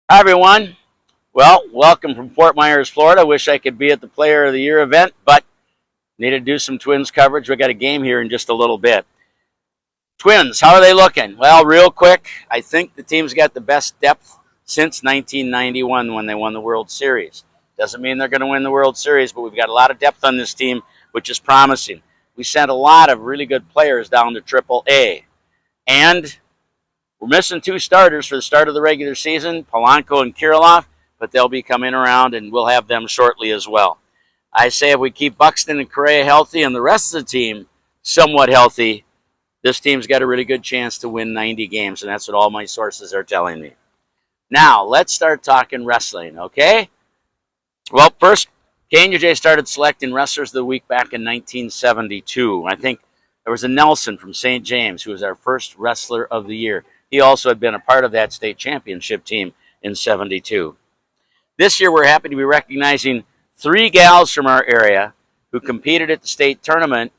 Hi, everyone. Well, welcome from Fort Myers, Florida. Wish I could be at the Player of the Year event, but need to do some Twins coverage. We got a game here in just a little bit. Twins, how are they looking? Well, real quick, I think the team's got the best depth since 1991 when they won the World Series. Doesn't mean they're going to win the World Series, but we've got a lot of depth on this team, which is promising. We sent a lot of really good players down to AAA. And we're missing two starters for the start of the regular season, Polanco and Kirilloff, but they'll be coming around, and we'll have them shortly as well. I say if we keep Buxton and Correa healthy and the rest of the team somewhat healthy, this team's got a really good chance to win 90 games, and that's what all my sources are telling me. Now, let's start talking wrestling, okay? Well, first, KNUJ started selecting wrestlers of the week back in 1972. I think there was a Nelson from St. James who was our first wrestler of the year. He also had been a part of that state championship team in 72. This year, we're happy to be recognizing three gals from our area who competed at the state tournament,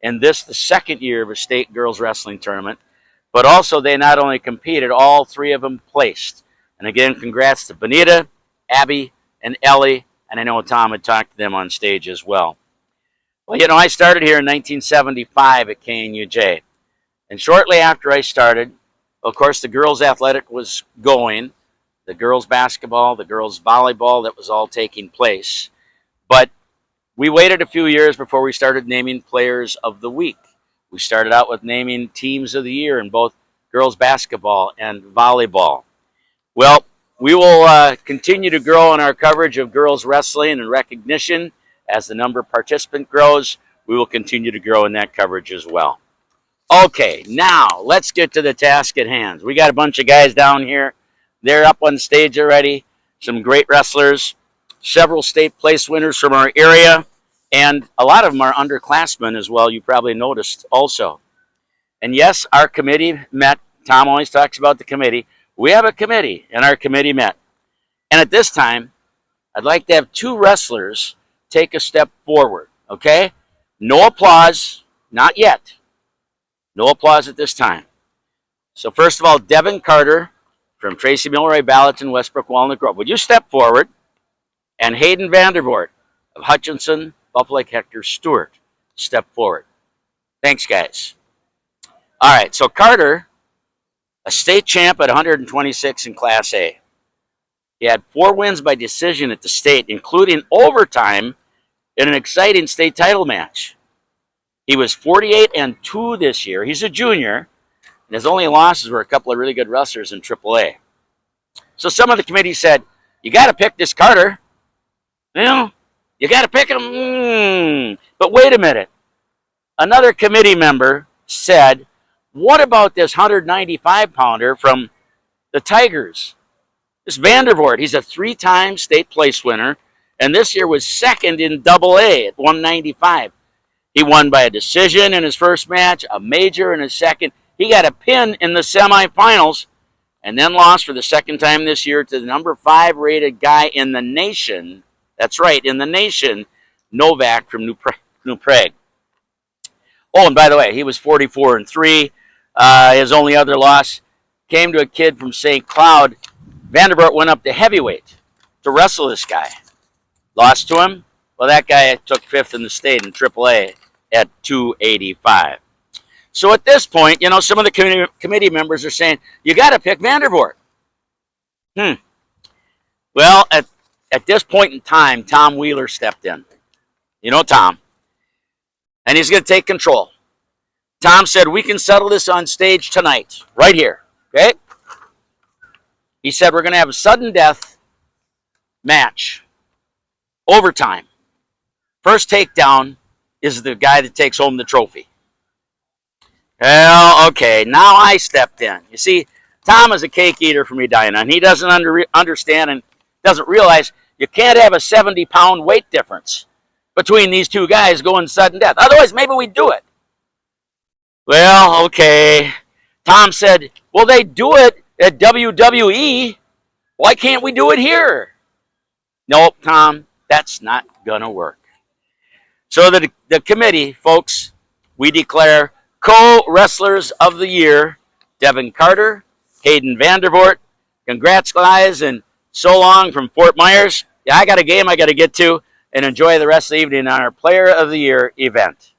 and this the second year of a state girls wrestling tournament. But also, they not only competed, all three of them placed. And again, congrats to Benita, Abby, and Ellie, and I know Tom had talked to them on stage as well. Well, I started here in 1975 at KNUJ. And shortly after I started, of course, the girls' athletic was going, the girls' basketball, the girls' volleyball, that was all taking place. But we waited a few years before we started naming players of the week. We started out with naming teams of the year in both girls' basketball and volleyball. Well, we will continue to grow in our coverage of girls' wrestling and recognition. As the number of participants grows, we will continue to grow in that coverage as well. Okay, now let's get to the task at hand. We got a bunch of guys down here. They're up on stage already. Some great wrestlers, several state place winners from our area, and a lot of them are underclassmen as well, you probably noticed also. And yes, our committee met. Tom always talks about the committee. We have a committee, and our committee met. And at this time, I'd like to have two wrestlers take a step forward, okay? No applause, not yet. No applause at this time. So first of all, Devin Carter from Tracy Milroy, Ballatin, Westbrook, Walnut Grove. Would you step forward? And Hayden Vandervoort of Hutchinson, Buffalo Lake, Hector Stewart, step forward. Thanks, guys. All right, so Carter, a state champ at 126 in Class A. He had 4 wins by decision at the state, including overtime in an exciting state title match. He was 48-2 this year. He's a junior, and his only losses were a couple of really good wrestlers in AAA. So some of the committee said, you got to pick this Carter. You got to pick him. But wait a minute. Another committee member said, what about this 195-pounder from the Tigers? This Vandervoort, he's a 3-time state place winner, and this year was second in AA at 195. He won by a decision in his first match, a major in his second. He got a pin in the semifinals, and then lost for the second time this year to the number 5 rated guy in the nation. That's right, in the nation, Novak from New Prague. Oh, and by the way, he was 44-3. His only other loss came to a kid from St. Cloud. Vandervoort went up to heavyweight to wrestle this guy. Lost to him. Well, that guy took 5th in the state in AAA at 285. So at this point, some of the committee members are saying, you got to pick Vandervoort. Well, at this point in time, Tom Wheeler stepped in. Tom. And he's going to take control. Tom said, we can settle this on stage tonight, right here. Okay? He said, we're going to have a sudden death match. Overtime. First takedown is the guy that takes home the trophy. Well, okay, now I stepped in. You see, Tom is a cake eater from Edina, and he doesn't understand and doesn't realize you can't have a 70-pound weight difference between these two guys going sudden death. Otherwise, maybe we'd do it. Well, okay. Tom said, well, they do it at WWE. Why can't we do it here? Nope, Tom, that's not going to work. So the committee, folks, we declare co-wrestlers of the year, Devin Carter, Hayden Vandervoort, Congrats, guys, and so long from Fort Myers. Yeah, I got a game I got to get to, and enjoy the rest of the evening on our Player of the Year event.